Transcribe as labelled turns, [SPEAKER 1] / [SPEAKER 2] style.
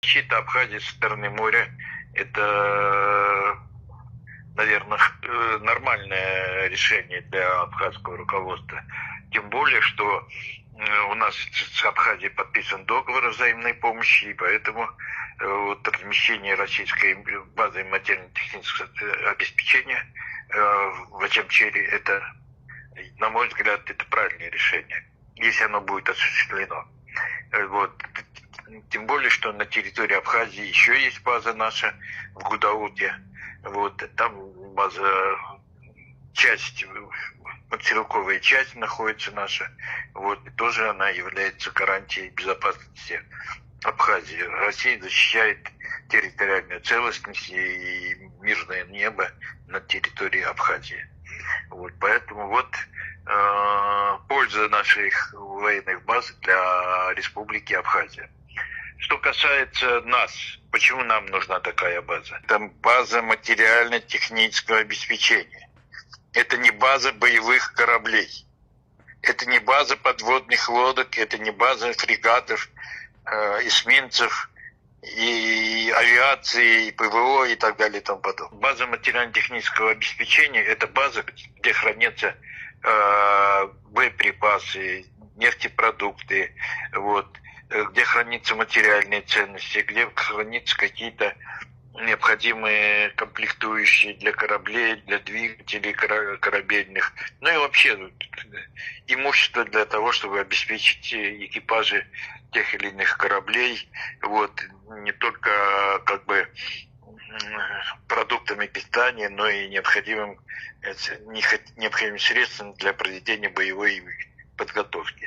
[SPEAKER 1] Защита Абхазии со стороны моря — это, наверное, нормальное решение для абхазского руководства. Тем более, что у нас с Абхазией подписан договор о взаимной помощи, и поэтому вот размещение российской базы материально-технического обеспечения в Очамчере — это, на мой взгляд, это правильное решение, если оно будет осуществлено. Вот. Тем более, что на территории Абхазии еще есть база наша в Гудауте. Вот. Там база, часть, материковая часть находится наша. Вот. И тоже она является гарантией безопасности Абхазии. Россия защищает территориальную целостность и мирное небо на территории Абхазии. Вот. Поэтому вот польза наших военных баз для Республики Абхазия. Что касается нас, почему нам нужна такая база? Это база материально-технического обеспечения. Это не база боевых кораблей. Это не база подводных лодок, это не база фрегатов, эсминцев, и авиации, и ПВО, и так далее, и тому подобное. База материально-технического обеспечения — это база, где хранятся боеприпасы, нефтепродукты, вот, где хранятся материальные ценности, где хранятся какие-то необходимые комплектующие для кораблей, для двигателей корабельных, ну и вообще имущество для того, чтобы обеспечить экипажи тех или иных кораблей, вот, не только как бы продуктами питания, но и необходимым средством для проведения боевой подготовки.